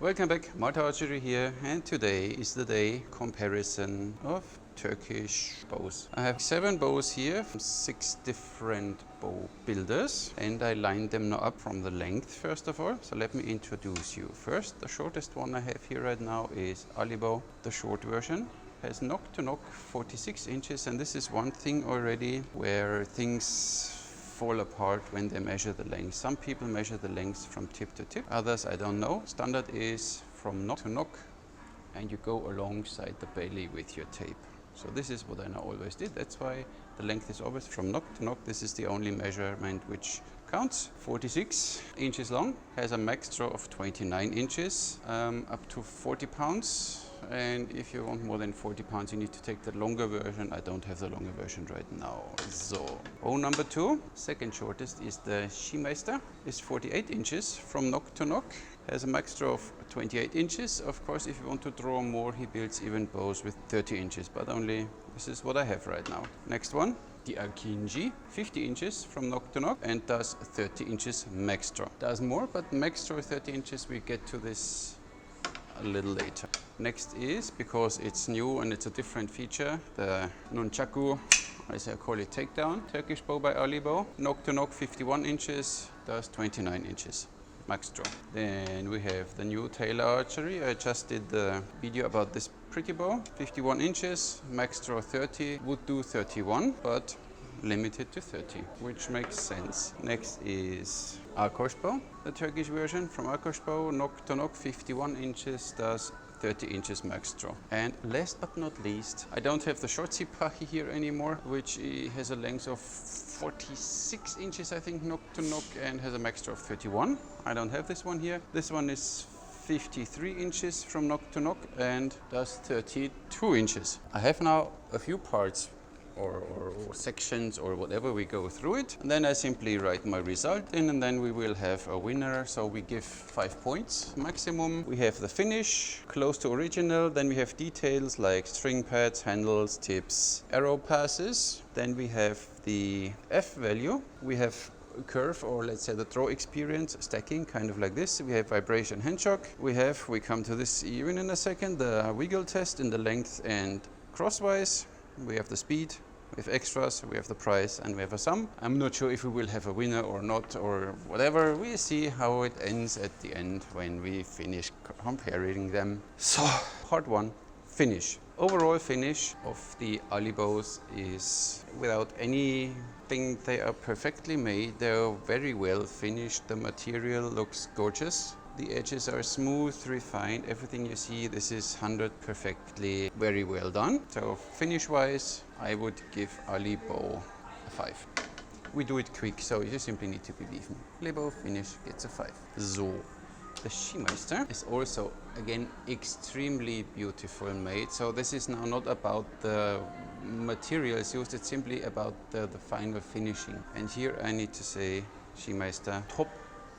Welcome back, Malta Archery here, and today is the day comparison of Turkish bows. I have 7 bows here from 6 different bow builders, and I lined them now up from the length first of all. So let me introduce you. First, the shortest one I have here right now is Alibow, the short version. Has knock to knock 46 inches, and this is one thing already where things fall apart when they measure the length. Some people measure the length from tip to tip, others I don't know. Standard is from knock to knock, and you go alongside the belly with your tape. So this is what I now always did. That's why the length is always from knock to knock. This is the only measurement which counts. 46 inches long, has a max draw of 29 inches, up to 40 pounds. And if you want more than 40 pounds, you need to take the longer version. I don't have the longer version right now. So, bow number 2, second shortest, is the Szimeiszter. It's 48 inches from knock to knock. Has a max draw of 28 inches. Of course, if you want to draw more, he builds even bows with 30 inches, but only this is what I have right now. Next one, the Akinji, 50 inches from knock to knock and does 30 inches max draw. Does more, but max draw 30 inches, we get to this a little later. Next is, because it's new and it's a different feature, the Nunchaku, I call it takedown, Turkish bow by Alibow. Knock to knock 51 inches, does 29 inches max draw. Then we have the new Taylor Archery. I just did the video about this pretty bow, 51 inches, max draw 30, would do 31, but limited to 30, which makes sense. Next is Armin, the Turkish version from Armin, knock to knock 51 inches, does 30 inches max draw. And last but not least, I don't have the short Sipahi here anymore, which has a length of 46 inches, I think, knock to knock, and has a max draw of 31. I don't have this one here. This one is 53 inches from knock to knock and does 32 inches. I have now a few parts or sections or whatever, we go through it, and then I simply write my result in, and then we will have a winner. So we give 5 points maximum. We have the finish close to original, then we have details like string pads, handles, tips, arrow passes. Then we have the F value, we have curve, or let's say the draw experience, stacking, kind of like this. We have vibration hand shock. We come to this even in a second, the wiggle test in the length and crosswise. We have the speed, we have extras, we have the price, and we have a sum. I'm not sure if we will have a winner or not, or whatever. We'll see how it ends at the end when we finish comparing them. So, part 1, finish. Overall finish of the Alibows is without anything. They are perfectly made. They are very well finished. The material looks gorgeous. The edges are smooth, refined, everything you see, this is 100 perfectly, very well done. So finish wise, I would give Alibow a 5. We do it quick, so you simply need to believe me. Alibow finish gets a 5. So, the Szimeiszter is also, again, extremely beautiful made. So this is now not about the materials used, it's simply about the final finishing. And here I need to say, Szimeiszter, top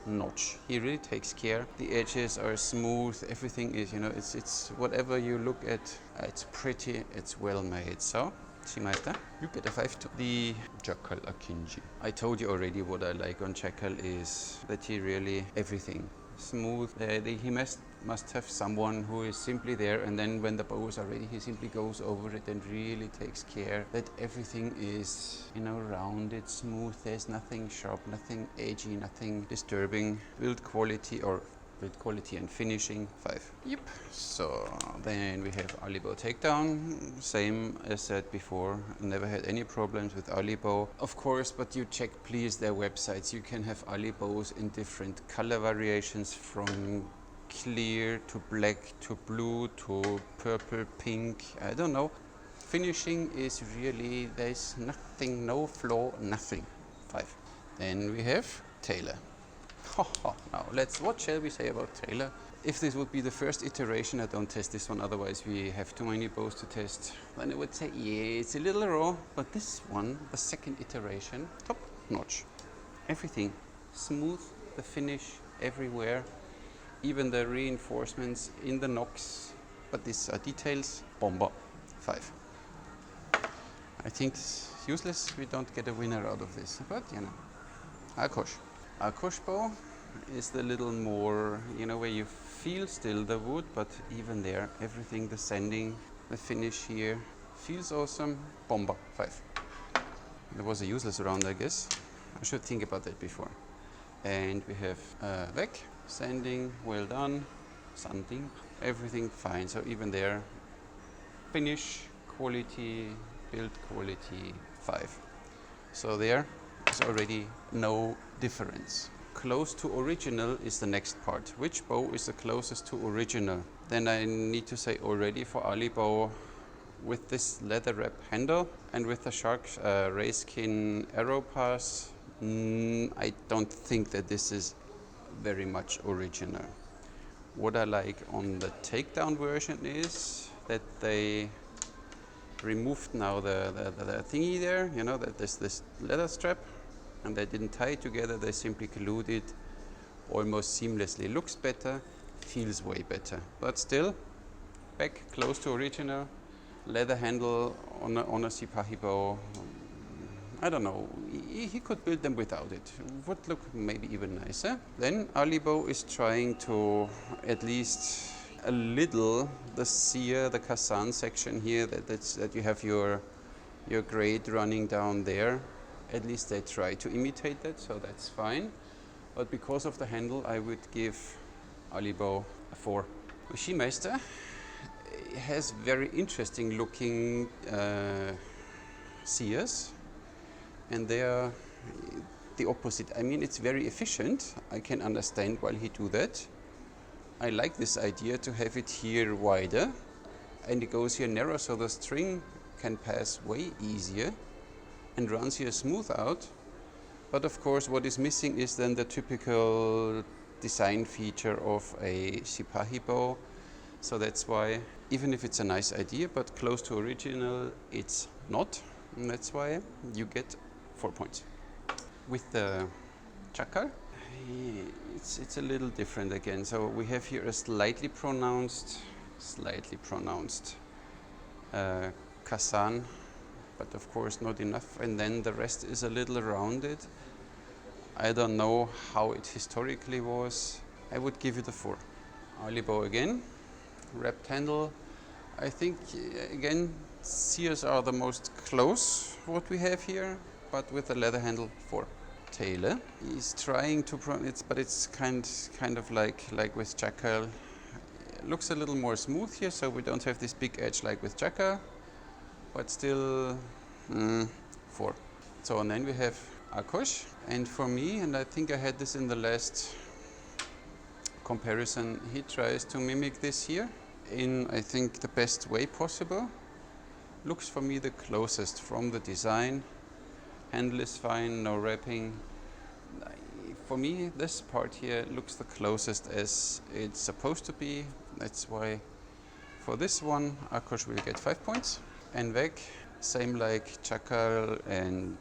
notch. He really takes care. The edges are smooth, everything is, it's whatever you look at, it's pretty, it's well made. So, Szimeiszter, you get a 5 too. The Jackal Akinji. I told you already what I like on Jackal is that he really, everything smooth. He must have someone who is simply there, and then when the bows are ready, he simply goes over it and really takes care that everything is, rounded, smooth. There's nothing sharp, nothing edgy, nothing disturbing. Build quality and finishing, 5. Yep. So then we have Alibow takedown, same as said before. Never had any problems with Alibow, of course, but you check please their websites. You can have Alibows in different color variations, from clear to black to blue to purple, pink, I don't know. Finishing is really, there's nothing, no flaw, nothing, 5. Then we have Taylor. Now what shall we say about Taylor? If this would be the first iteration, I don't test this one, otherwise we have too many bows to test. Then I would say, yeah, it's a little raw, but this one, the second iteration, top notch. Everything smooth, the finish everywhere, even the reinforcements in the nocks, but these are details, bomba, 5. I think it's useless, we don't get a winner out of this, but Arkosh bow, is the little more, you know, where you feel still the wood, but even there, everything, the sanding, the finish here, feels awesome. Bomba, 5. There was a useless round, I guess. I should think about that before. And we have Vegh, sanding, well done, sanding, everything fine. So even there, finish, quality, build quality, 5. So there is already no difference. Close to original is the next part. Which bow is the closest to original? Then I need to say already for Alibow, with this leather wrap handle and with the shark rayskin arrow pass, I don't think that this is very much original. What I like on the takedown version is that they removed now the thingy there, you know, that there's this leather strap, and they didn't tie it together, they simply glued it almost seamlessly. Looks better, feels way better, but still, back close to original. Leather handle on a Szimeiszter bow. I don't know, he could build them without it. Would look maybe even nicer. Then Alibow is trying to at least a little the sear, the Kazan section here, that you have your grade running down there. At least they try to imitate that, so that's fine. But because of the handle, I would give Alibow a 4. Szimeiszter has very interesting looking sears, and they are the opposite. I mean, it's very efficient. I can understand why he do that. I like this idea to have it here wider, and it goes here narrow, so the string can pass way easier and runs here smooth out. But of course, what is missing is then the typical design feature of a Szimeiszter bow. So that's why, even if it's a nice idea, but close to original, it's not. And that's why you get 4 points. With the Jackal, it's a little different again. So we have here a slightly pronounced Kazan, but of course not enough. And then the rest is a little rounded. I don't know how it historically was. I would give it a 4. Alibow again. Wrapped handle. I think again sears are the most close what we have here, but with the leather handle 4. Tailor is trying to but it's kind of like with Jackal. It looks a little more smooth here, so we don't have this big edge like with Jackal, but still 4. So and then we have Arkosh, and for me, and I think I had this in the last comparison, he tries to mimic this here in, I think, the best way possible. Looks for me the closest from the design. Handle is fine, no wrapping. For me, this part here looks the closest as it's supposed to be. That's why for this one, Arkosh will get 5 points. And Vegh, same like Jackal and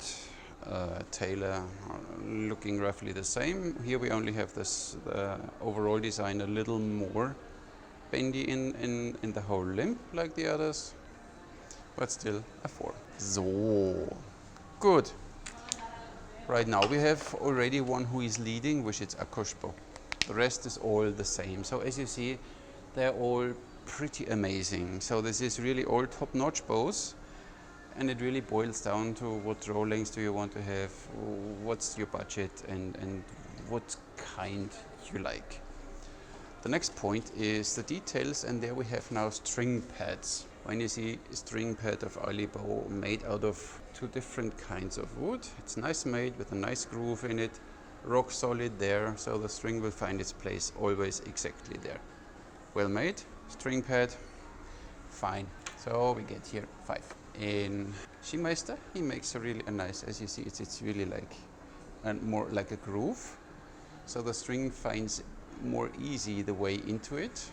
Tailor, looking roughly the same. Here we only have this overall design a little more bendy in the whole limb like the others, but still a 4. So good. Right now we have already one who is leading, which is Arkosh bow. The rest is all the same. So as you see, they're all pretty amazing. So this is really all top-notch bows, and it really boils down to what roll lengths do you want to have, what's your budget, and what kind you like. The next point is the details, and there we have now string pads. When you see a string pad of Alibow made out of 2 different kinds of wood, it's nice made with a nice groove in it, rock solid there, so the string will find its place always exactly there. Well made, string pad, fine. So we get here 5. In Szimeiszter, he makes a really nice, as you see, it's really like more like a groove, so the string finds more easy the way into it.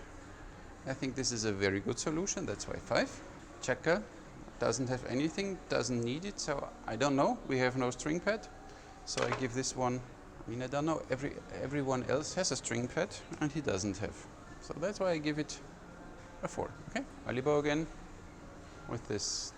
I think this is a very good solution, that's why 5. Jackal doesn't have anything, doesn't need it, so I don't know, we have no string pad, so I give this one, I mean, I don't know, everyone else has a string pad and he doesn't have, so that's why I give it a 4. Okay, Alibow again with this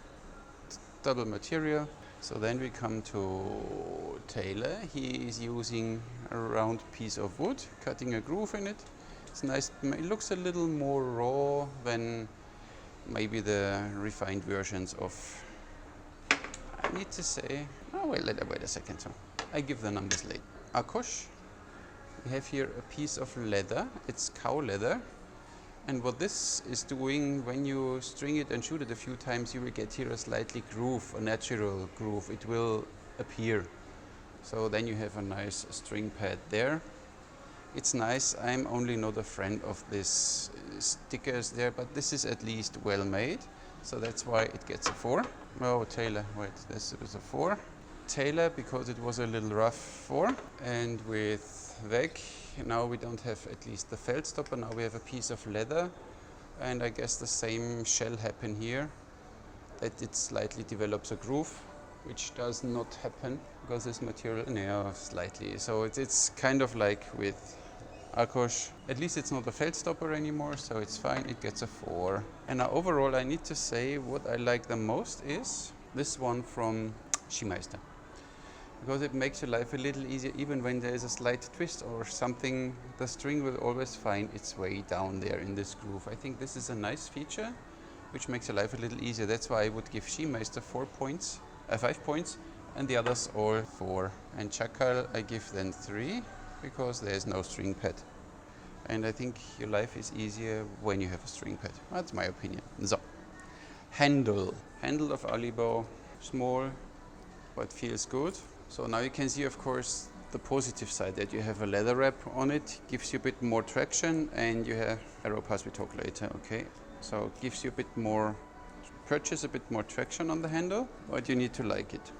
double material. So then we come to Taylor. He is using a round piece of wood, cutting a groove in it. It's nice. It looks a little more raw than maybe the refined versions of, I need to say, oh wait a second, so I give the numbers later. Akosh, we have here a piece of leather, it's cow leather, and what this is doing, when you string it and shoot it a few times, you will get here a slightly groove, a natural groove, it will appear. So then you have a nice string pad there. It's nice. I'm only not a friend of this stickers there, but this is at least well made, so that's why it gets a 4. Oh, Taylor, wait, this is a 4. Taylor, because it was a little rough, 4. And with Vegh, now we don't have at least the felt stopper, now we have a piece of leather, and I guess the same shall happen here, that it slightly develops a groove, which does not happen because this material, no, slightly. So it's kind of like with Akosh. At least it's not a felt stopper anymore, so it's fine, it gets a 4. And now overall I need to say what I like the most is this one from Szimeiszter. Because it makes your life a little easier, even when there is a slight twist or something, the string will always find its way down there in this groove. I think this is a nice feature, which makes your life a little easier. That's why I would give Szimeiszter 5 points, and the others all 4. And Jackal I give then 3, because there's no string pad. And I think your life is easier when you have a string pad. That's my opinion. So, handle of Alibow, small, but feels good. So now you can see, of course, the positive side, that you have a leather wrap on it, gives you a bit more traction, and you have arrow pass, we talk later, okay? So it gives you a bit more purchase, a bit more traction on the handle, but you need to like it.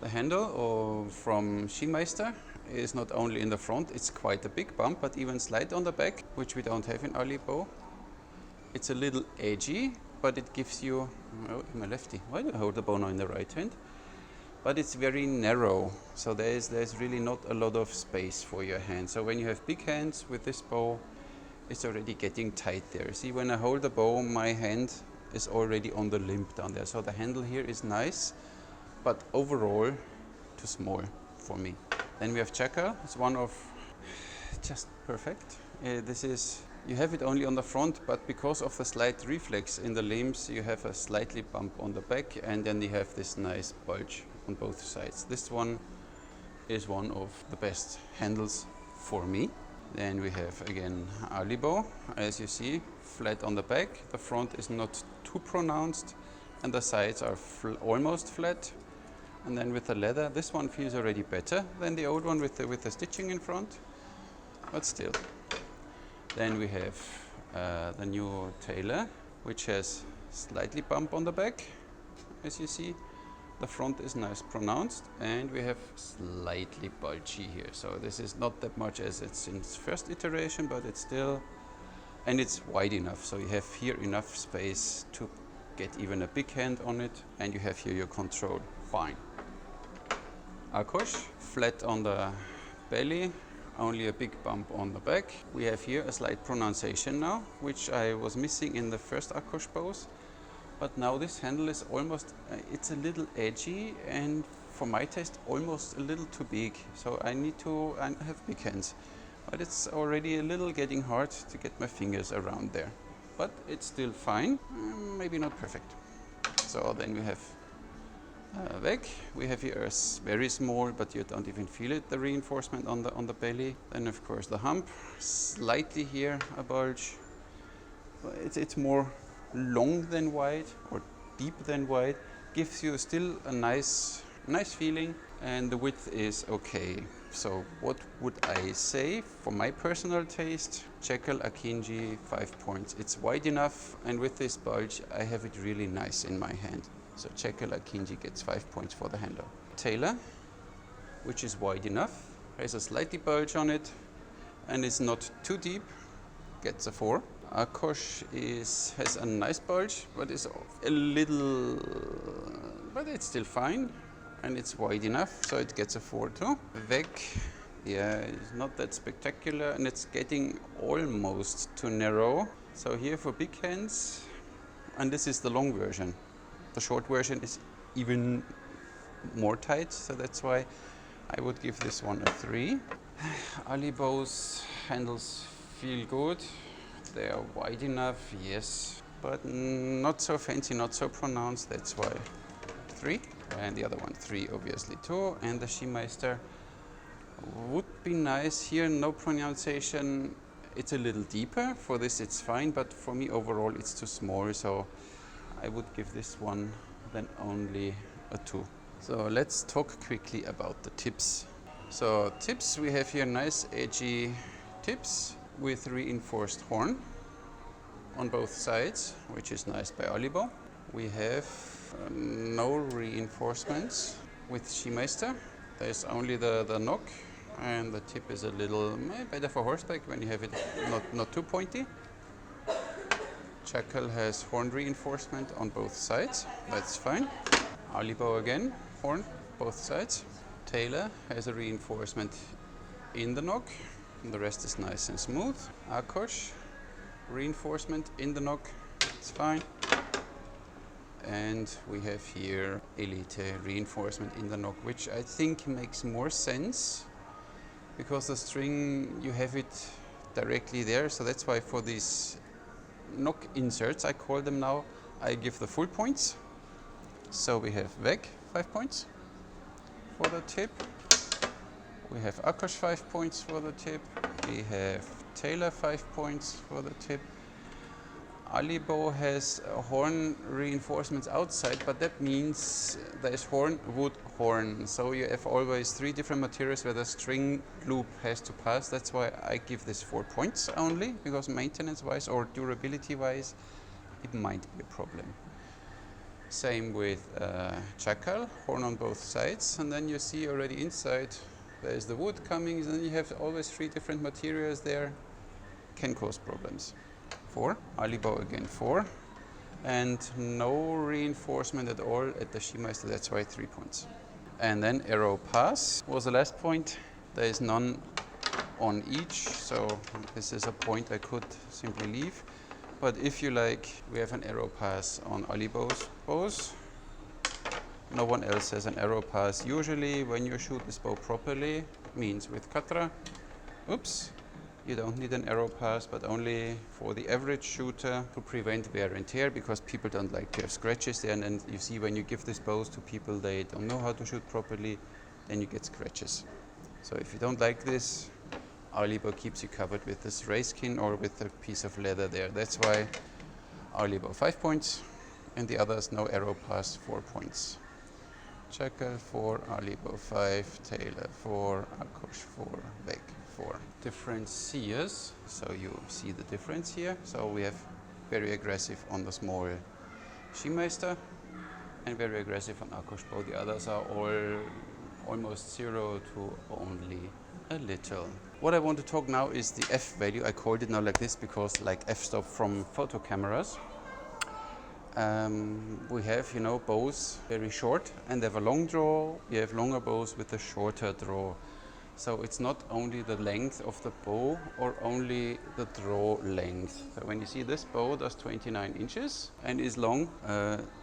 The handle from Szimeiszter is not only in the front, it's quite a big bump, but even slight on the back, which we don't have in Alibow. It's a little edgy, but it gives you, oh, I'm a lefty, why do I hold the bow now in the right hand? But it's very narrow, so there's really not a lot of space for your hand. So when you have big hands with this bow, it's already getting tight there. See, when I hold the bow, my hand is already on the limb down there. So the handle here is nice, but overall too small for me. Then we have Jackal. It's one of just perfect. This is, you have it only on the front, but because of the slight reflex in the limbs, you have a slightly bump on the back, and then you have this nice bulge on both sides. This one is one of the best handles for me. Then we have again Alibow, as you see, flat on the back. The front is not too pronounced, and the sides are almost flat. And then with the leather, this one feels already better than the old one with the stitching in front, but still. Then we have the new Taylor, which has slightly bump on the back, as you see. The front is nice pronounced, and we have slightly bulgy here. So this is not that much as it's in its first iteration, but it's still, and it's wide enough. So you have here enough space to get even a big hand on it, and you have here your control. Fine. Akosh, flat on the belly, only a big bump on the back. We have here a slight pronunciation now, which I was missing in the first Akosh bows. But now this handle is almost, it's a little edgy, and for my taste almost a little too big. So I have big hands. But it's already a little getting hard to get my fingers around there. But it's still fine, maybe not perfect. So then we have Vegh. We have here a very small, but you don't even feel it, the reinforcement on the belly. Then of course the hump, slightly here a bulge. It's more long than wide, or deep than wide, gives you still a nice feeling, and the width is okay. So what would I say for my personal taste? Jackal Akinji 5 points. It's wide enough, and with this bulge I have it really nice in my hand. So Jackal Akinji gets 5 points for the handle. Taylor, which is wide enough, has a slightly bulge on it, and is not too deep, gets a 4. Akosh has a nice bulge, but is a little, but it's still fine, and it's wide enough, so it gets a 4 too. Vegh, yeah, it's not that spectacular, and it's getting almost too narrow. So here for big hands, and this is the long version. The short version is even more tight, so that's why I would give this one a 3. Alibow's handles feel good. They are wide enough, yes, but not so fancy, not so pronounced, that's why 3. And the other one 3 obviously too. And the Szimeiszter would be nice here, no pronunciation. It's a little deeper. For this it's fine, but for me overall it's too small, so I would give this one then only a 2. So let's talk quickly about the tips. So tips, we have here nice edgy tips with reinforced horn on both sides, which is nice by Alibow. We have no reinforcements with Szimeiszter. There's only the knock, and the tip is a little better for horseback when you have it not too pointy. Jackal has horn reinforcement on both sides, that's fine. Alibow again, horn both sides. Tailor has a reinforcement in the knock, and the rest is nice and smooth. Arkosh, reinforcement in the knock, it's fine. And we have here Elite reinforcement in the knock, which I think makes more sense because the string, you have it directly there, so that's why for these knock inserts, I call them now, I give the full points. So we have Vegh 5 points for the tip. We have Arkosh 5 points for the tip. We have Tailor 5 points for the tip. Alibow has horn reinforcements outside, but that means there is horn, wood, horn. So you have always 3 different materials where the string loop has to pass. That's why I give this 4 points only, because maintenance-wise or durability-wise, it might be a problem. Same with Jackal, horn on both sides, and then you see already inside there's the wood coming, and then you have always 3 different materials there, can cause problems. 4, Alibow again 4, and no reinforcement at all at the Szimeiszter, that's why 3 points. And then arrow pass was the last point. There is none on each, so this is a point I could simply leave. But if you like, we have an arrow pass on Alibow's bows. No one else has an arrow pass. Usually when you shoot this bow properly, it means with Katra, oops, you don't need an arrow pass, but only for the average shooter to prevent wear and tear, because people don't like to have scratches there. And then you see when you give these bows to people, they don't know how to shoot properly, then you get scratches. So if you don't like this, Alibow keeps you covered with this race skin or with a piece of leather there. That's why Alibow 5 points, and the others no arrow pass 4 points. Jackal 4, Alibow 5, Tailor 4, Arkosh 4, Vegh 4. Different sears, so you see the difference here. So we have very aggressive on the small Szimeiszter and very aggressive on Arkosh bow. The others are all almost 0 to only a little. What I want to talk now is the F value. I called it now like this because like f-stop from photo cameras. We have, you know, bows very short and they have a long draw. We have longer bows with a shorter draw. So it's not only the length of the bow or only the draw length. So when you see this bow does 29 inches and is long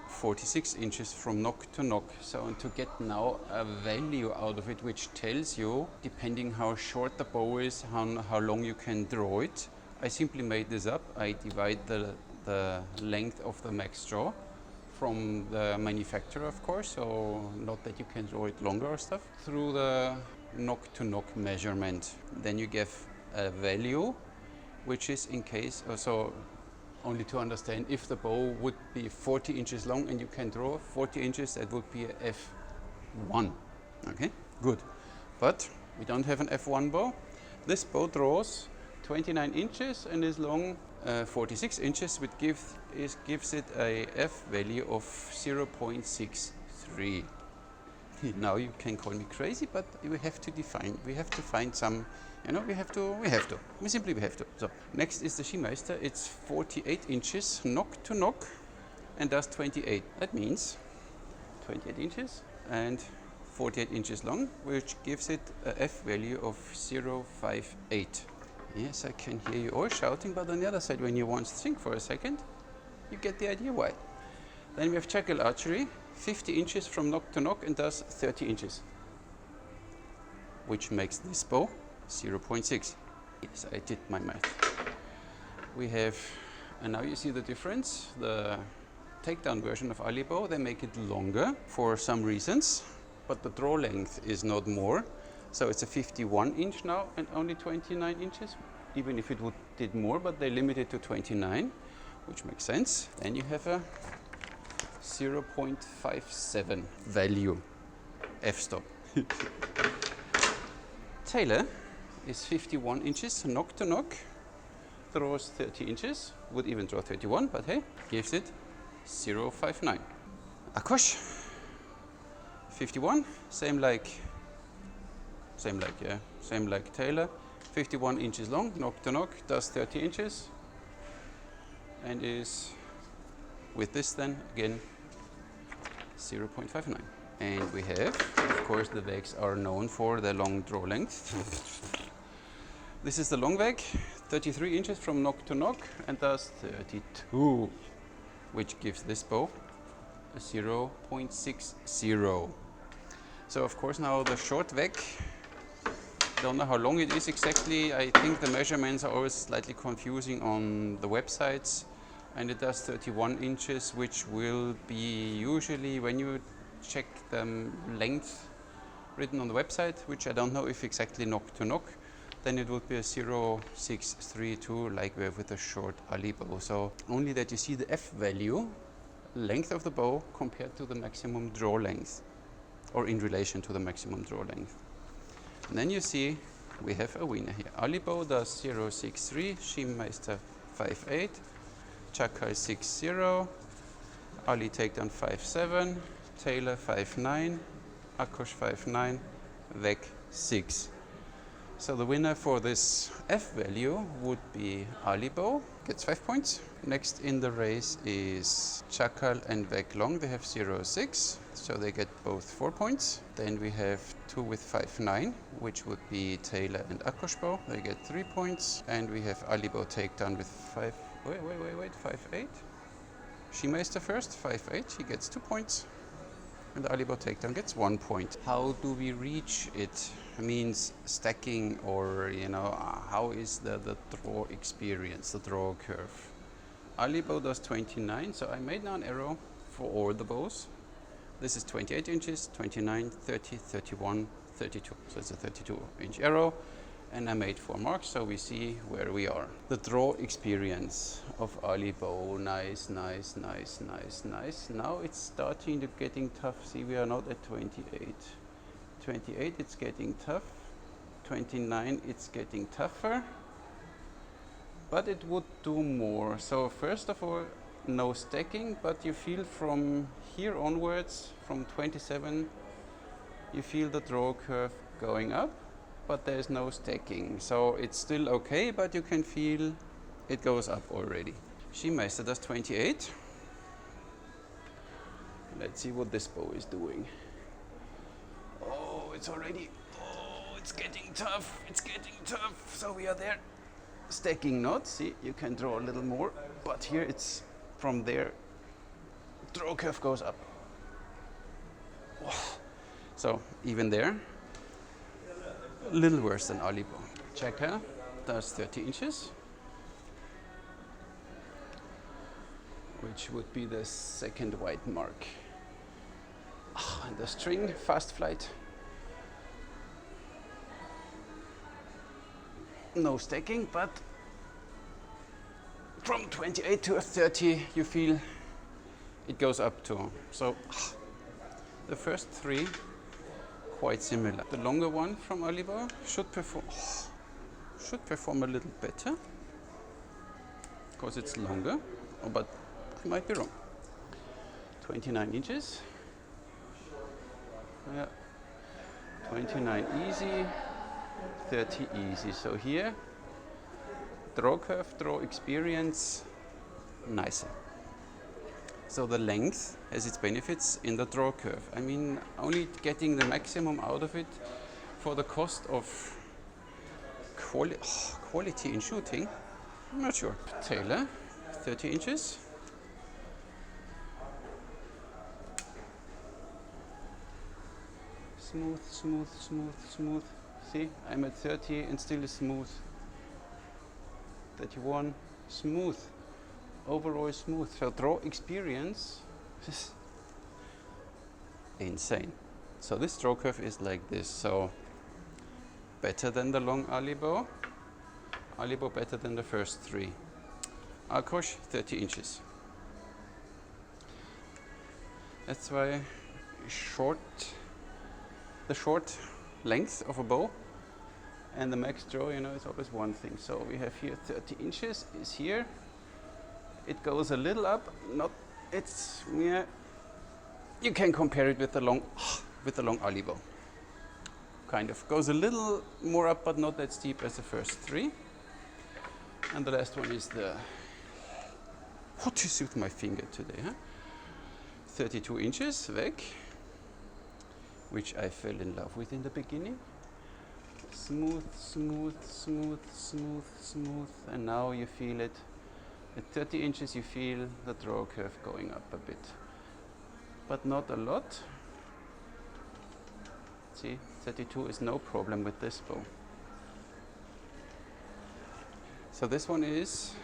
46 inches from knock to knock. So to get now a value out of it which tells you, depending how short the bow is, how long you can draw it, I simply made this up. I divide the length of the max draw from the manufacturer, of course, so not that you can draw it longer or stuff, through the knock to knock measurement. Then you give a value which is in case, so only to understand, if the bow would be 40 inches long and you can draw 40 inches, that would be a F1. Okay, good. But we don't have an F1 bow. This bow draws 29 inches and is long 46 inches, which gives it a F value of 0.63. Now you can call me crazy, but we have to find some, you know, we have to. So next is the Szimeiszter. It's 48 inches knock to knock and does 28. That means 28 inches and 48 inches long, which gives it a F value of 0.58. Yes, I can hear you all shouting, but on the other side, when you want to think for a second, you get the idea why. Then we have Jackal Archery, 50 inches from knock to knock and does 30 inches, which makes this bow 0.6. Yes, I did my math. We have, and now you see the difference, the takedown version of Alibow, they make it longer for some reasons, but the draw length is not more. So it's a 51 inch now and only 29 inches, even if it did more, but they limit it to 29, which makes sense. Then you have a 0.57 value f-stop. Tailor is 51 inches, knock to knock, draws 30 inches, would even draw 31, but hey, gives it 0.59. Akosh, 51, same like Tailor, 51 inches long, knock to knock, does 30 inches, and is, with this then, again, 0.59. And we have, of course, the Veghs are known for their long draw length. This is the long Vegh, 33 inches from knock to knock, and does 32, which gives this bow a 0.60. So of course now the short Vegh, don't know how long it is exactly. I think the measurements are always slightly confusing on the websites, and it does 31 inches, which will be usually, when you check the length written on the website, which I don't know if exactly knock to knock, then it would be a 0.632 like we have with a short Alibow. So only that you see the F value, length of the bow compared to the maximum draw length, or in relation to the maximum draw length. And then you see we have a winner here. Alibow does 0.63, Szimeiszter 5.8, Jackal 6.0, Ali takedown 5.7, Tailor 5.9, Akosh 5.9, Vegh 6. So the winner for this F value would be Alibow, gets 5 points. Next in the race is Jackal and Vegh long, they have 0.6, so they get both 4 points. Then we have two with 5.9, which would be Tailor and Akosh bow, they get 3 points. And we have Alibow takedown with 5.8. Szimeiszter first, 5.8, he gets 2 points. And the Alibow takedown gets 1 point. How do we reach it? Means stacking, or how is the draw experience, the draw curve. Alibow does 29, so I made now an arrow for all the bows. This is 28 inches, 29, 30, 31, 32. So it's a 32 inch arrow, and I made 4 marks so we see where we are. The draw experience of Alibow, nice. Now it's starting to getting tough. See, we are not at 28. 28, it's getting tough. 29, it's getting tougher. But it would do more. So first of all, no stacking, but you feel from here onwards, from 27, you feel the draw curve going up, but there's no stacking. So it's still okay, but you can feel it goes up already. Szimeiszter does 28. Let's see what this bow is doing. Oh, it's getting tough, so we are there. Stacking not, see, you can draw a little more, but here it's from there, draw curve goes up. So even there, a little worse than Alibow. Jackal does 30 inches, which would be the second white mark. And the string, fast flight. No stacking, but from 28 to 30 you feel it goes up to. So the first 3 quite similar. The longer one from Alibow should perform a little better because it's longer, but I might be wrong. 29 inches. Yeah. 29 easy, 30 easy. So here, draw curve, draw experience, nicer. So the length has its benefits in the draw curve. I mean, only getting the maximum out of it for the cost of quality in shooting, I'm not sure. Tailor, 30 inches. smooth, smooth, smooth, smooth. See, I'm at 30 and still smooth. 31, smooth. Overall smooth. So draw experience is insane. So this draw curve is like this. So better than the long Alibow. Alibow better than the first three. Arkosh 30 inches. That's why the short length of a bow and the max draw, you know, is always one thing. So we have here 30 inches is here. It goes a little up, yeah. You can compare it with the long Alibow. Kind of goes a little more up, but not that steep as the first three. And the last one is what is with my finger today, huh? 32 inches, Vegh, which I fell in love with in the beginning. Smooth, smooth, smooth, smooth, smooth, and now you feel it. At 30 inches you feel the draw curve going up a bit, but not a lot. See, 32 is no problem with this bow. So this one is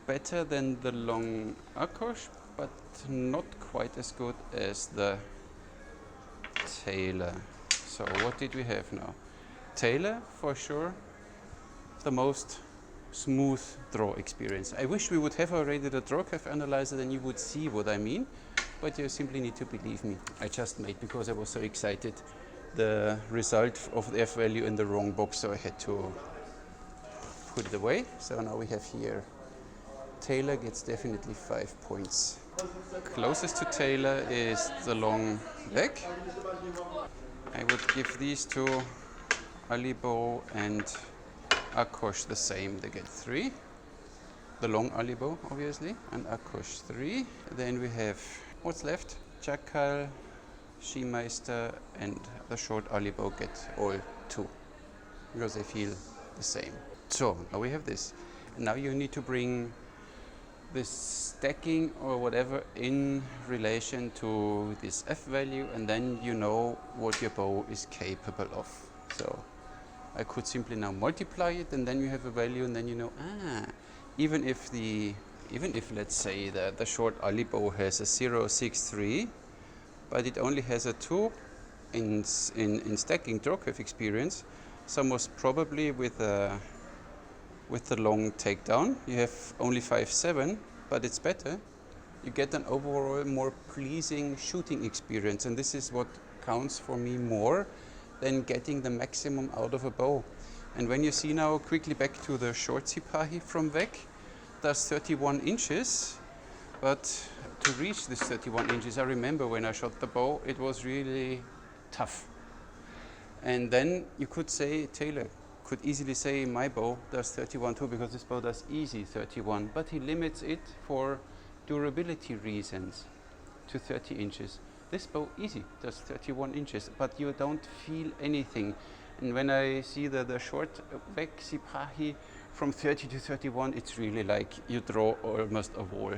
better than the long Arkosh, but not quite as good as the Taylor. So what did we have now? Taylor, for sure, the most smooth draw experience. I wish we would have already the draw curve analyzer, then you would see what I mean, but you simply need to believe me. I just made, because I was so excited, the result of the F value in the wrong box, so I had to put it away. So now we have here, Taylor gets definitely 5 points. Closest to Taylor is the long Vegh. I would give these two, Alibow and Arkosh, the same. They get 3. The long Alibow, obviously, and Arkosh 3. Then we have, what's left? Jackal, Szimeiszter, and the short Alibow get all 2, because they feel the same. So now we have this. And now you need to bring this stacking or whatever in relation to this F value, and then you know what your bow is capable of. So I could simply now multiply it, and then you have a value, and then you know, even if let's say that the short Alibow has a 0.63, but it only has a 2 in stacking draw curve experience, so most probably with the long takedown you have only 5.7, but it's better. You get an overall more pleasing shooting experience, and this is what counts for me more than getting the maximum out of a bow. And when you see now, quickly back to the short Sipahi from Vegh, does 31 inches, but to reach this 31 inches, I remember when I shot the bow, it was really tough. And then you could say, Taylor could easily say my bow does 31 too, because this bow does easy 31, but he limits it for durability reasons to 30 inches. This bow easy does 31 inches, but you don't feel anything. And when I see the short Vegh Sipahi from 30 to 31, it's really like you draw almost a wall.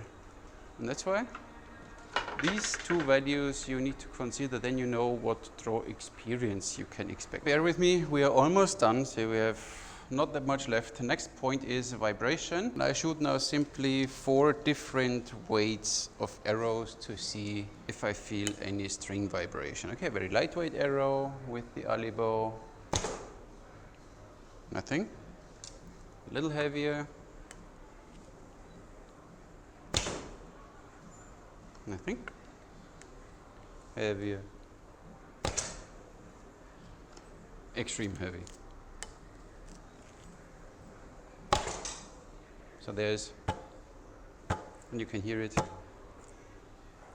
And that's why these two values you need to consider, then you know what draw experience you can expect. Bear with me, we are almost done, so we have not that much left. The next point is vibration. I shoot now simply 4 different weights of arrows to see if I feel any string vibration. Okay, very lightweight arrow with the Alibow. Nothing. A little heavier. Nothing. Heavier. Extreme heavy. So there's, and you can hear it,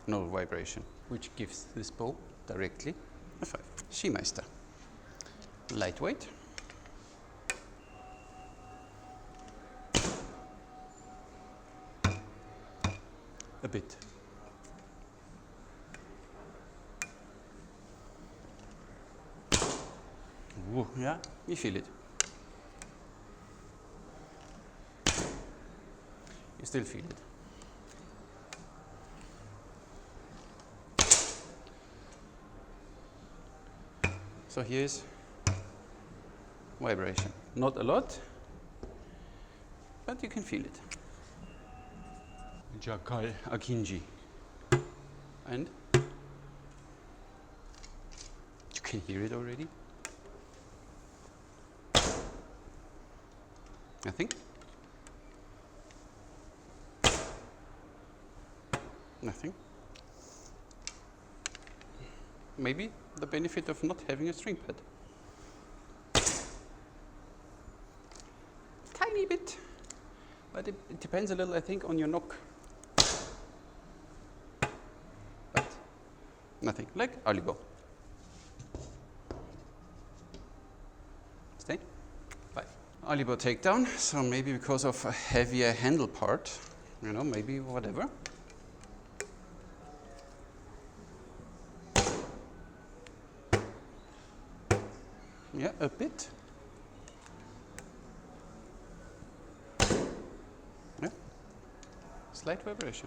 no vibration, which gives this bow directly a 5. Szimeiszter. Lightweight. A bit. Ooh, yeah, you feel it. You still feel it. So here's vibration. Not a lot, but you can feel it. Jackal Akinji. And you can hear it already. Nothing. Nothing. Maybe the benefit of not having a string pad. Tiny bit, but it depends a little, I think, on your knock. But nothing, like Alibow. Stay. Bye. Alibow takedown, so maybe because of a heavier handle part, you know, maybe whatever. Yeah, a bit. Yeah, slight vibration.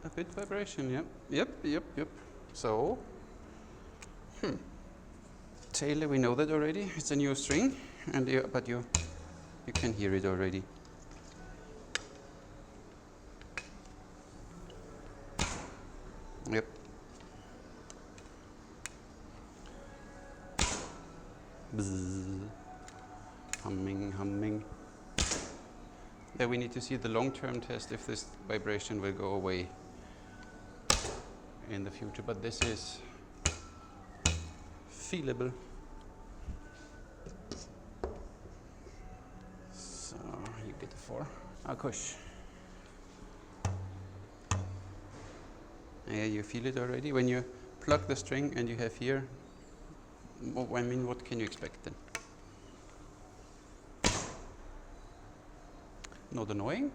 A bit vibration, yeah. Yep. So, Taylor, we know that already. It's a new string, and but you can hear it already. Yep. Bzzz. Humming. There we need to see the long-term test if this vibration will go away in the future, but this is feelable. So you get a 4. Akush. Yeah, you feel it already when you plug the string and you have here. I mean, what can you expect then? Not annoying.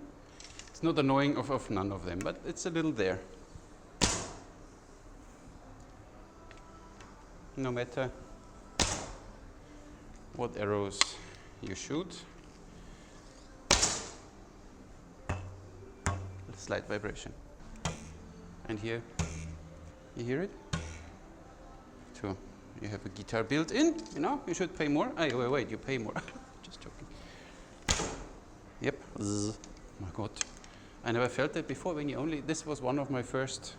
It's not annoying of none of them, but it's a little there. No matter what arrows you shoot, slight vibration. And here, you hear it? So you have a guitar built in, you know, you should pay more. Oh, wait, you pay more. Just joking. Yep. Zzz. Oh my God. I never felt that before this was one of my first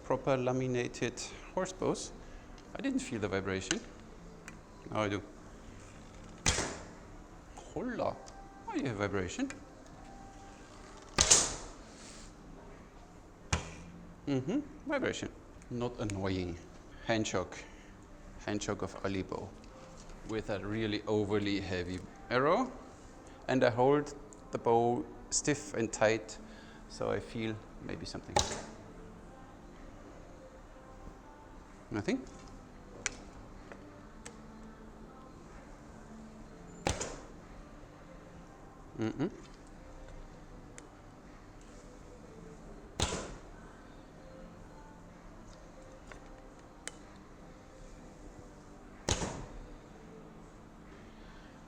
proper laminated horse bows. I didn't feel the vibration. Now I do. Hola. Oh, you have vibration. Vibration. Not annoying. Hand shock of Alibow with a really overly heavy arrow, and I hold the bow stiff and tight, so I feel maybe something. Nothing.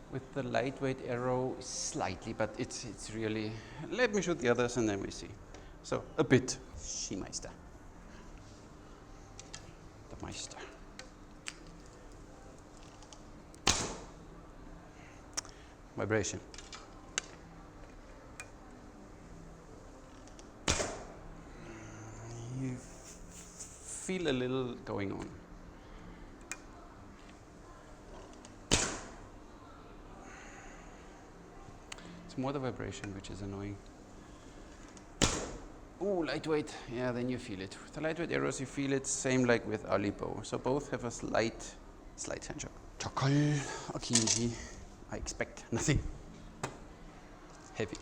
With the lightweight arrow, slightly, but it's really. Let me shoot the others and then we see. So a bit. Szimeiszter. The Meister. Vibration. You feel a little going on. More the vibration, which is annoying. Oh, lightweight. Yeah, then you feel it. With the lightweight arrows, you feel it. Same like with Alibow. So both have a slight hand shock. Jackal, Akinji. I expect nothing. Heavy.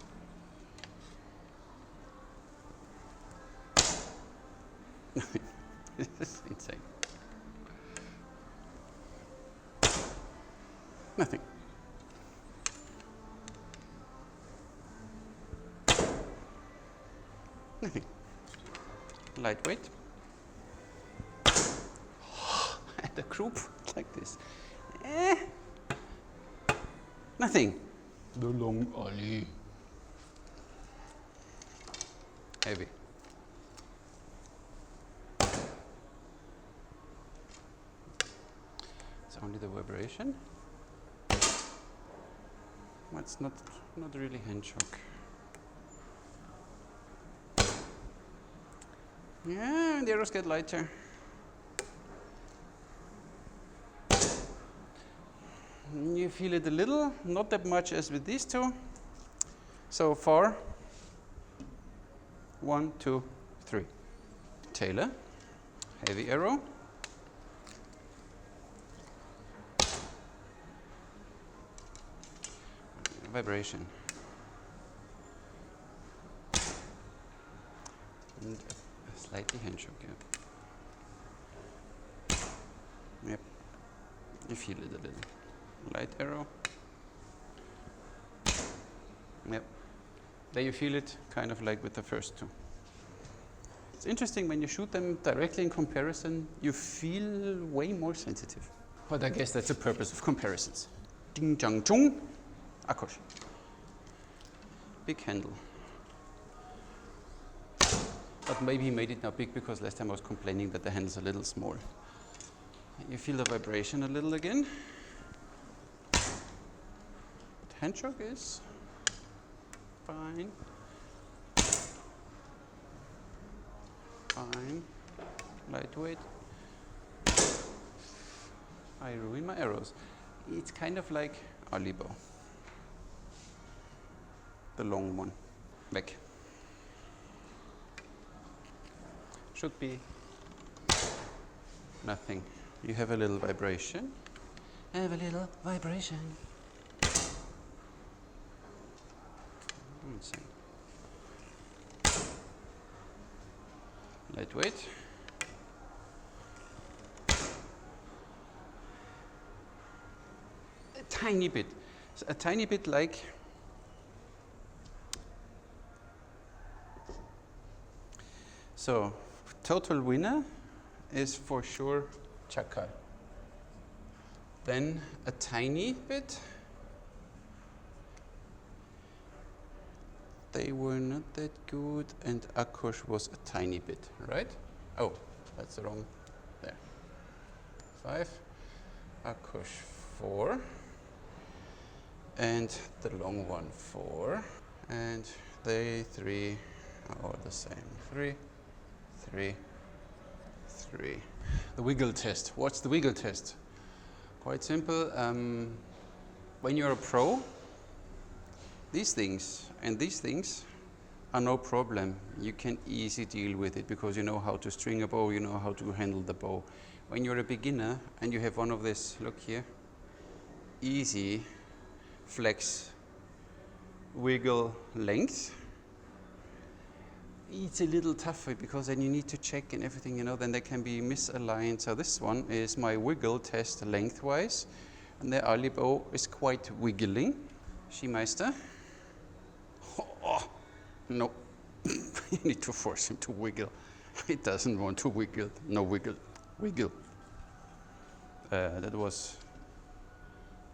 Nothing. This is insane. Nothing. Nothing. Lightweight. And a group like this. Nothing. The long Ali. Heavy. It's only the vibration. It's not really hand choke. Yeah, the arrows get lighter. You feel it a little, not that much as with these two. So 4, 1, 2, 3. Tailor, heavy arrow. Vibration. And a slightly hand choke, yeah. Yep. You feel it a little. Light arrow. Yep. There you feel it kind of like with the first two. It's interesting when you shoot them directly in comparison, you feel way more sensitive. But I guess that's the purpose of comparisons. Ding jang chung. Akkosh. Big handle. But maybe he made it now big because last time I was complaining that the handle's a little small. You feel the vibration a little again. But hand choke is fine. Fine. Lightweight. I ruin my arrows. It's kind of like Alibow. The long one. Vegh. Should be nothing. You have a little vibration. Have a little vibration. Insane. Lightweight. A tiny bit. A tiny bit like so. Total winner is for sure Jackal. Then a tiny bit. They were not that good, and Akkosh was a tiny bit, right? Oh, that's wrong. There. 5. Akkosh 4. And the long one 4. And they 3 are all the same. 3. 3, 3. The wiggle test. What's the wiggle test? Quite simple. When you're a pro, these things and these things are no problem. You can easily deal with it because you know how to string a bow, you know how to handle the bow. When you're a beginner and you have one of this, look here, easy flex, wiggle length. It's a little tougher because then you need to check and everything, you know, then they can be misaligned. So this one is my wiggle test lengthwise, and the Alibow is quite wiggling. Szimeiszter. Oh, no, you need to force him to wiggle. It doesn't want to wiggle. No wiggle, wiggle. That was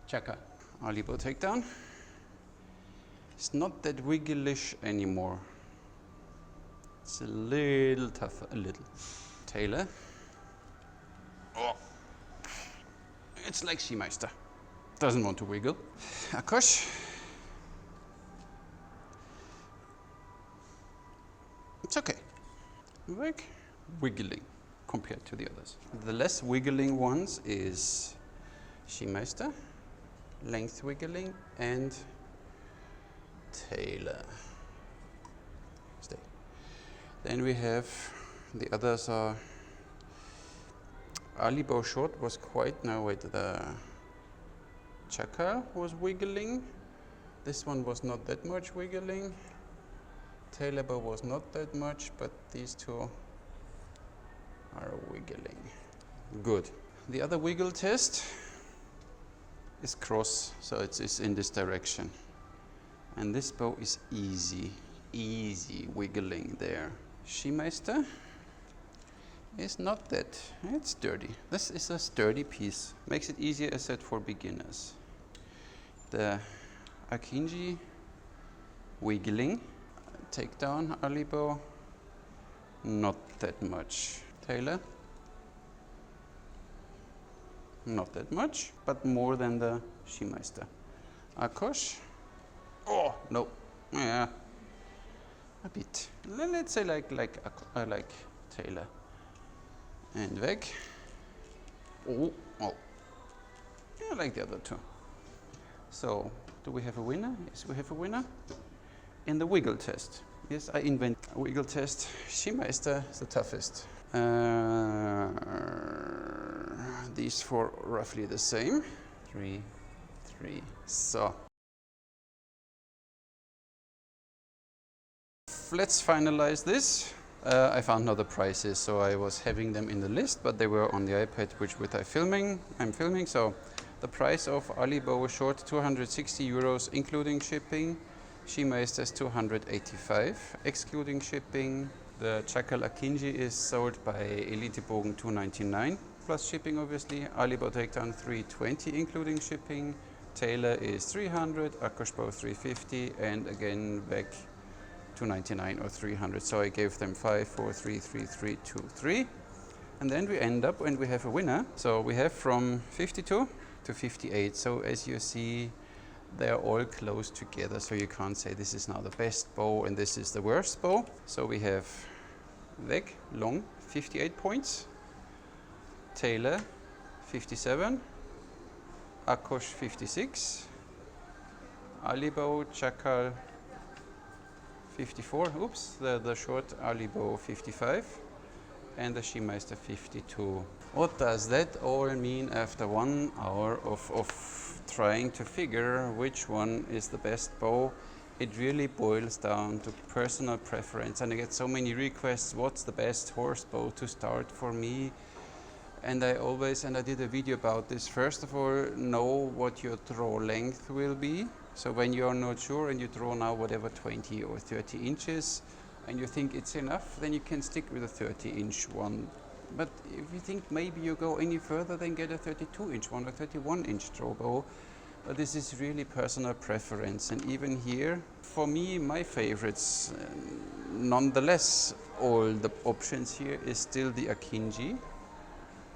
Jackal. Alibow takedown. It's not that wigglish anymore. It's a little tougher, a little. Tailor. Oh. It's like Szimeiszter. Doesn't want to wiggle. Akkosh. It's okay. Vegh, wiggling compared to the others. The less wiggling ones is Szimeiszter, length wiggling, and Tailor. Stay. Then we have the others are Alibow short was quite, no wait, the Jackal was wiggling. This one was not that much wiggling. Tailor bow was not that much, but these two are wiggling. Good. The other wiggle test is cross, so it's in this direction. And this bow is easy wiggling there. Szimeiszter is not that, it's sturdy. This is a sturdy piece. Makes it easier, as said, for beginners. The Akinji, wiggling, takedown, Alibow, not that much. Taylor, not that much, but more than the Szimeiszter. Akosh, oh no, yeah, a bit. Let's say like Taylor. And Vegh, oh, yeah, like the other two. So, do we have a winner? Yes, we have a winner. In the wiggle test. Yes, I invent a wiggle test. Szimeiszter is the toughest. These four roughly the same. 3, 3. So, let's finalize this. I found now the prices, so I was having them in the list, but they were on the iPad, which I'm filming. So, the price of Alibow short 260 euros including shipping. Szimeiszter's 285 excluding shipping. The Jackal Akinji is sold by Elitebogen 299 plus shipping obviously. Alibow takedown 320 including shipping. Taylor is 300, Akoshbow 350, and again Vegh 299 or 300. So I gave them 5, 4, 3, 3, 3, 2, 3. And then we end up when we have a winner. So we have from 52 to 58. So as you see, they are all close together. So you can't say this is now the best bow and this is the worst bow. So we have Vegh long 58 points, Taylor 57, Akosh 56, Alibow, Jackal 54, oops, the short Alibow 55, and the Szimeiszter 52. What does that all mean after 1 hour of trying to figure which one is the best bow? It really boils down to personal preference, and I get so many requests, what's the best horse bow to start for me? And I did a video about this. First of all, know what your draw length will be. So when you're not sure and you draw now whatever 20 or 30 inches and you think it's enough, then you can stick with a 30-inch one. But if you think maybe you go any further, then get a 32-inch one or 31-inch draw bow. But this is really personal preference. And even here, for me, my favorites, nonetheless, all the options here is still the Akinji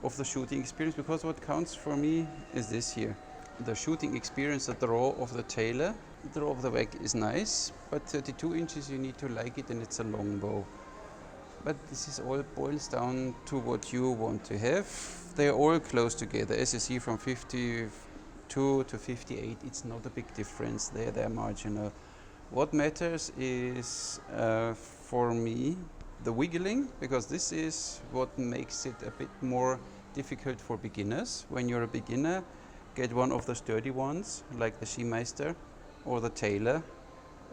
of the shooting experience, because what counts for me is this here. The shooting experience, the draw of the Taylor, the draw of the Vegh is nice, but 32 inches you need to like it and it's a long bow. But this is all boils down to what you want to have. They're all close together. As you see, from 52 to 58, it's not a big difference. They're marginal. What matters is, for me, the wiggling, because this is what makes it a bit more difficult for beginners. When you're a beginner, get one of the sturdy ones, like the Szimeiszter, or the Taylor,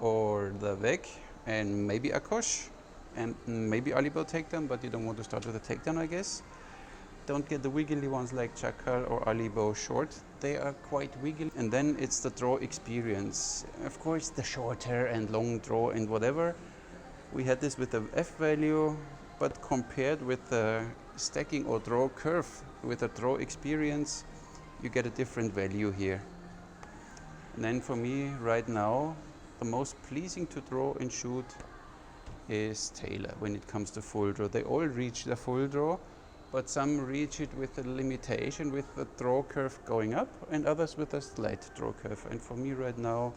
or the Vegh, and maybe Akosh, and maybe Alibow takedown, but you don't want to start with a takedown, I guess. Don't get the wiggly ones like Jackal or Alibow short. They are quite wiggly. And then it's the draw experience. Of course, the shorter and long draw and whatever. We had this with the F value, but compared with the stacking or draw curve with the draw experience, you get a different value here. And then for me right now, the most pleasing to draw and shoot is Taylor when it comes to full draw. They all reach the full draw, but some reach it with a limitation with the draw curve going up and others with a slight draw curve. And for me right now,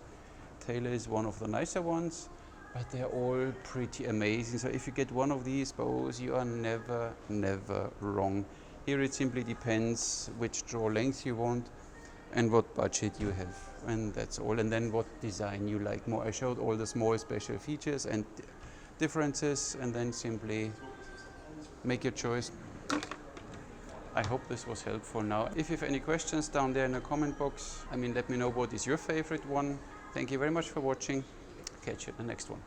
Taylor is one of the nicer ones, but they're all pretty amazing. So if you get one of these bows, you are never wrong. Here it simply depends which draw length you want and what budget you have, and that's all. And then what design you like more. I showed all the small special features and differences, and then simply make your choice. I hope this was helpful now. If you have any questions down there in the comment box, let me know what is your favorite one. Thank you very much for watching. Catch you in the next one.